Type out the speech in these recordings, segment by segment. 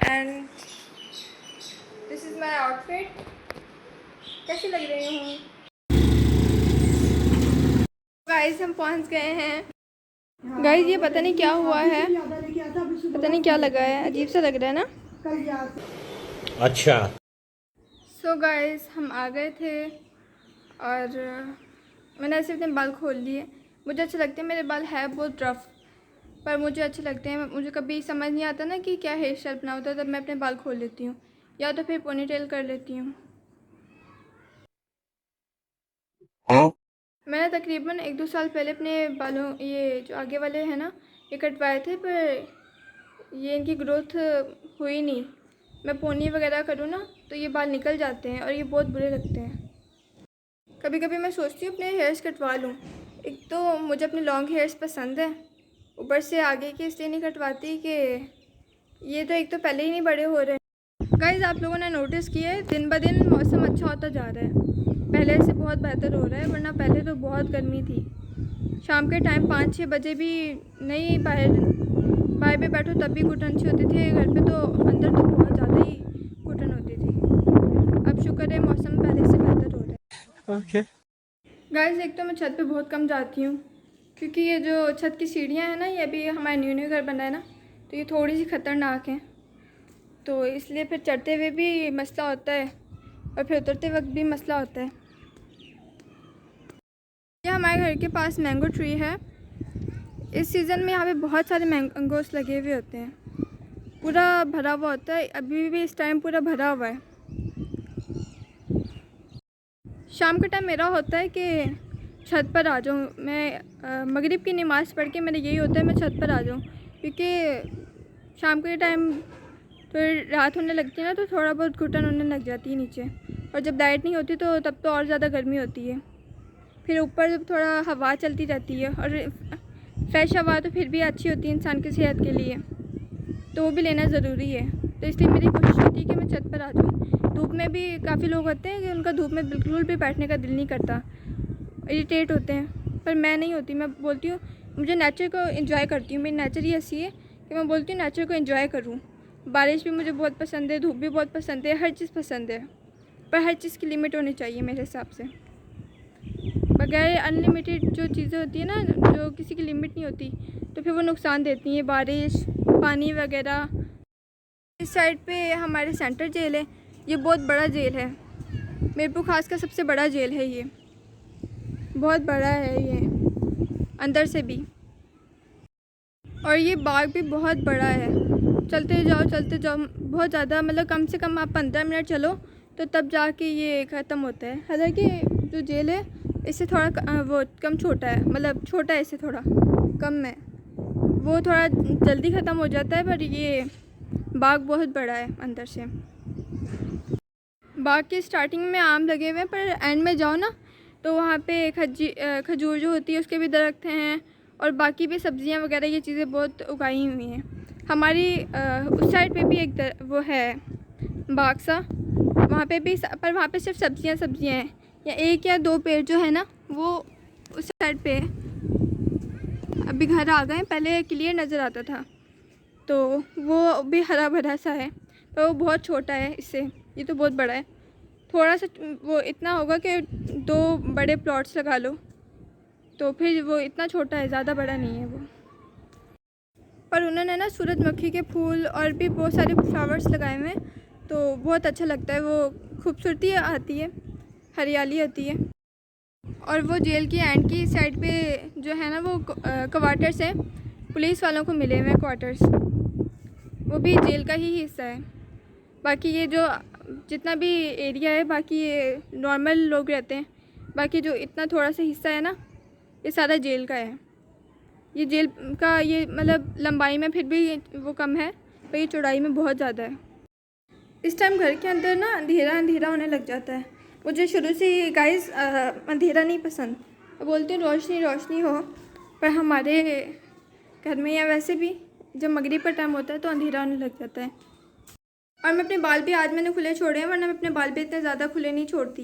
And this is my outfit. कैसी लग रही हूँ गाइस? हम पहुँच गए हैं गाइस। ये पता नहीं क्या हुआ है, पता नहीं क्या लगा है, अजीब सा लग रहा है ना। अच्छा। सो गाइस हम आ गए थे और मैंने ऐसे अपने बाल खोल लिए। मुझे अच्छे लगते हैं, मेरे बाल है बहुत रफ़, पर मुझे अच्छे लगते हैं। मुझे कभी समझ नहीं आता ना कि क्या हेयर स्टाइल बनाना होता है, तब मैं अपने बाल खोल लेती हूँ या तो फिर पोनीटेल कर लेती हूँ। मैंने तकरीबन 1-2 साल पहले अपने बालों, ये जो आगे वाले हैं ना, ये कटवाए थे, पर ये इनकी ग्रोथ हुई नहीं। मैं पोनी वगैरह करूँ ना तो ये बाल निकल जाते हैं और ये बहुत बुरे लगते हैं। कभी कभी मैं सोचती हूँ अपने हेयर्स कटवा लूँ। एक तो मुझे अपने लॉन्ग हेयर्स पसंद है, ऊपर से आगे के इसलिए नहीं कटवाती कि ये तो एक तो पहले ही नहीं बड़े हो रहे हैं। गाइस आप लोगों ने नोटिस किया है दिन ब दिन मौसम अच्छा होता जा रहा है, पहले से बहुत बेहतर हो रहा है, वरना पहले तो बहुत गर्मी थी। शाम के टाइम 5-6 बजे भी नहीं बाहर पे बैठो तब भी घुटन सी होती थी, घर पे तो अंदर तो बहुत ज़्यादा ही घुटन होती थी। अब शुक्र है मौसम पहले से बेहतर हो रहा है। ओके गाइस एक तो मैं छत पे बहुत कम जाती हूँ, क्योंकि ये जो छत की सीढ़ियाँ हैं ना, ये अभी हमारा न्यू घर बना है ना, तो ये थोड़ी सी ख़तरनाक है, तो इसलिए फिर चढ़ते हुए भी मसला होता है और फिर उतरते वक्त भी मसला होता है। ये हमारे घर के पास मैंगो ट्री है। इस सीज़न में यहाँ पे बहुत सारे मैंगोस लगे हुए होते हैं, पूरा भरा हुआ होता है। अभी भी इस टाइम पूरा भरा हुआ है। शाम का टाइम मेरा होता है कि छत पर आ जाऊँ मैं, मगरिब की नमाज़ पढ़ के मेरा यही होता है मैं छत पर आ जाऊँ, क्योंकि शाम के टाइम तो रात होने लगती है ना, तो थोड़ा बहुत घुटन होने लग जाती है नीचे, और जब लाइट नहीं होती तो तब तो और ज़्यादा गर्मी होती है। फिर ऊपर जब थोड़ा हवा चलती रहती है, और फ्रेश हवा तो फिर भी अच्छी होती है इंसान की सेहत के लिए, तो वो भी लेना ज़रूरी है। तो इसलिए मेरी कोशिश होती है कि मैं छत पर आ जाऊँ। धूप में भी काफ़ी लोग होते हैं कि उनका धूप में बिल्कुल भी बैठने का दिल नहीं करता, इरिटेट होते हैं, पर मैं नहीं होती। मैं बोलती हूँ मुझे नेचर को एंजॉय करती हूँ, मेरी नेचर ही ऐसी है कि मैं बोलती हूँ नेचर को एंजॉय करूँ। बारिश भी मुझे बहुत पसंद है, धूप भी बहुत पसंद है, हर चीज़ पसंद है, पर हर चीज़ की लिमिट होनी चाहिए मेरे हिसाब से। बगैर अनलिमिटेड जो चीज़ें होती है ना, जो किसी की लिमिट नहीं होती, तो फिर वो नुकसान देती हैं। बारिश, पानी वगैरह। इस साइड पे हमारे सेंटर जेल है, ये बहुत बड़ा जेल है, मीरपुर खास का सबसे बड़ा जेल है ये, बहुत बड़ा है ये अंदर से भी, और ये बाग भी बहुत बड़ा है। चलते जाओ बहुत ज़्यादा, मतलब कम से कम आप 15 मिनट चलो तो तब जाके ये ख़त्म होता है। हालांकि जो जेल है इससे थोड़ा वो कम छोटा है, मतलब छोटा है इससे थोड़ा कम है, वो थोड़ा जल्दी ख़त्म हो जाता है, पर ये बाग बहुत बड़ा है अंदर से। बाग की स्टार्टिंग में आम लगे हुए हैं, पर एंड में जाओ ना तो वहाँ पे खजूर जो होती है उसके भी दरख्त हैं, और बाकी भी सब्ज़ियाँ वगैरह ये चीज़ें बहुत उगाई हुई हैं। हमारी उस साइड पे भी एक वो है बाग सा, वहाँ पे भी, पर वहाँ पे सिर्फ सब्ज़ियाँ हैं, या 1 या 2 पेड़ जो है ना वो उस साइड पे है। अभी घर आ गए, पहले क्लियर नज़र आता था, तो वो भी हरा भरा सा है, पर वो बहुत छोटा है इससे, ये तो बहुत बड़ा है। थोड़ा सा वो इतना होगा कि 2 बड़े प्लॉट्स लगा लो, तो फिर वो इतना छोटा है, ज़्यादा बड़ा नहीं है वो। पर उन्होंने ना सूरजमुखी के फूल और भी बहुत सारे फ्लावर्स लगाए हुए हैं, तो बहुत अच्छा लगता है, वो खूबसूरती आती है, हरियाली होती है। और वो जेल की एंड की साइड पे जो है ना, वो क्वार्टर्स हैं, पुलिस वालों को मिले हुए हैं क्वार्टर्स, वो भी जेल का ही हिस्सा है। बाकी ये जो जितना भी एरिया है, बाकी ये नॉर्मल लोग रहते हैं, बाकी जो इतना थोड़ा सा हिस्सा है ना, ये सारा जेल का है। ये जेल का ये मतलब लंबाई में फिर भी वो कम है, पर ये चौड़ाई में बहुत ज़्यादा है। इस टाइम घर के अंदर ना अंधेरा अंधेरा होने लग जाता है। मुझे शुरू से ही गाइस अंधेरा नहीं पसंद, मैं बोलती हूँ रोशनी रोशनी हो, पर हमारे घर में या वैसे भी जब मगरिब का टाइम होता है तो अंधेरा होने लग जाता है। और मैं अपने बाल भी आज मैंने खुले छोड़े हैं, वरना मैं अपने बाल भी इतने ज़्यादा खुले नहीं छोड़ती।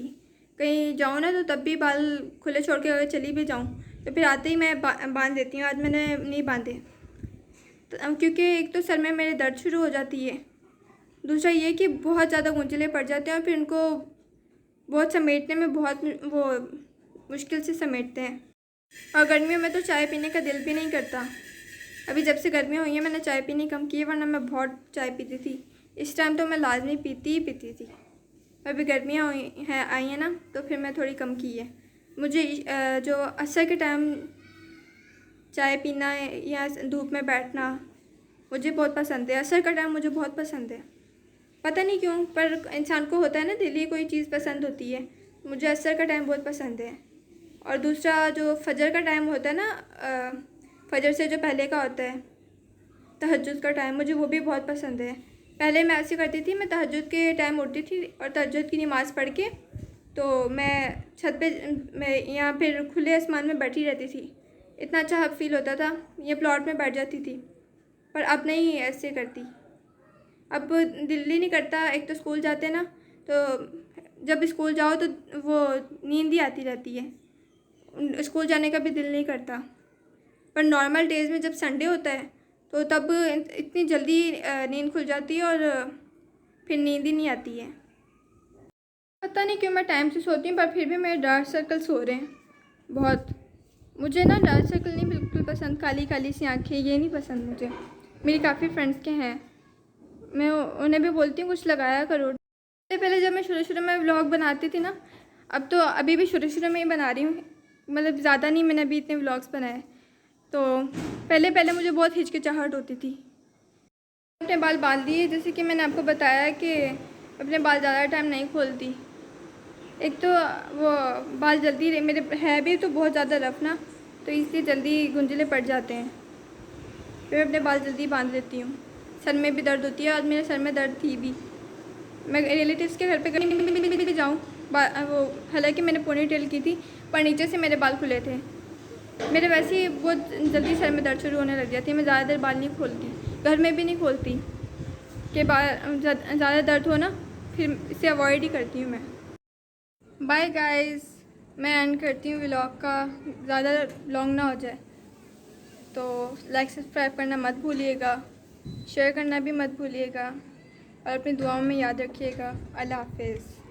कहीं जाऊँ ना तो तब भी बाल खुले छोड़ के अगर चली भी जाऊँ तो फिर आते ही मैं बांध देती हूँ। आज मैंने नहीं बांधे, तो क्योंकि एक तो सर में मेरे दर्द शुरू हो जाती है, दूसरा ये कि बहुत ज़्यादा गुंजले पड़ जाते हैं और फिर उनको बहुत समेटने में बहुत वो मुश्किल से समेटते हैं। और गर्मियों में तो चाय पीने का दिल भी नहीं करता। अभी जब से गर्मियाँ हुई हैं मैंने चाय पीनी कम की है, वरना मैं बहुत चाय पीती थी। इस टाइम तो मैं लाजमी पीती ही पीती थी। अभी गर्मियाँ हुई हैं आई हैं ना, तो फिर मैं थोड़ी कम की है। मुझे जो असर के टाइम चाय पीना या धूप में बैठना मुझे बहुत पसंद है। असर का टाइम मुझे बहुत पसंद है, पता नहीं क्यों, पर इंसान को होता है ना, दिली कोई चीज़ पसंद होती है। मुझे असर का टाइम बहुत पसंद है। और दूसरा जो फजर का टाइम होता है ना, फजर से जो पहले का होता है तहज्जुद का टाइम, मुझे वो भी बहुत पसंद है। पहले मैं ऐसे करती थी, मैं तहज्जुद के टाइम उठती थी और तहज्जुद की नमाज़ पढ़ के तो मैं छत पे मैं यहाँ फिर खुले आसमान में बैठी रहती थी। इतना अच्छा फील होता था, ये प्लॉट में बैठ जाती थी। पर अब नहीं ऐसे करती, अब दिल ही नहीं करता। एक तो स्कूल जाते ना, तो जब स्कूल जाओ तो वो नींद ही आती रहती है, स्कूल जाने का भी दिल नहीं करता। पर नॉर्मल डेज़ में जब संडे होता है तो तब इतनी जल्दी नींद खुल जाती है और फिर नींद ही नहीं आती है। पता नहीं क्यों मैं टाइम से सोती हूँ, पर फिर भी मेरे डार्क सर्कल्स हो रहे हैं बहुत। मुझे ना डार्क सर्कल नहीं बिल्कुल पसंद, काली काली सी आँखें, ये नहीं पसंद मुझे। मेरी काफ़ी फ्रेंड्स के हैं, मैं उन्हें भी बोलती हूँ कुछ लगाया करो। पहले जब मैं शुरू में व्लॉग बनाती थी ना, अब तो अभी भी शुरू में ही बना रही हूँ, मतलब ज़्यादा नहीं मैंने अभी इतने व्लॉग्स बनाए। तो पहले मुझे बहुत हिचकिचाहट होती थी। अपने बाल बांध दिए, जैसे कि मैंने आपको बताया कि अपने बाल ज़्यादा टाइम नहीं खोलती। एक तो वो बाल जल्दी मेरे है भी तो बहुत ज़्यादा रफ ना, तो इसलिए जल्दी गुंजले पड़ जाते हैं। फिर मैं अपने बाल जल्दी बांध लेती हूँ। सर में भी दर्द होती है, और मेरे सर में दर्द थी भी। मैं रिलेटिव्स के घर पे कहीं भी जाऊँ, वो हालांकि मैंने पोनी टेल की थी, पर नीचे से मेरे बाल खुले थे। मेरे वैसे ही बहुत जल्दी सर में दर्द शुरू होने लग जाती है। मैं ज़्यादा देर बाल नहीं खोलती, घर में भी नहीं खोलती कि बाल ज़्यादा दर्द हो ना, फिर इसे अवॉइड ही करती हूँ मैं। बाय गाइस, मैं एंड करती हूँ व्लॉग का, ज़्यादा लॉन्ग ना हो जाए। तो लाइक सब्सक्राइब करना मत भूलिएगा, शेयर करना भी मत भूलिएगा, और अपनी दुआओं में याद रखिएगा। अल्लाह हाफिज़।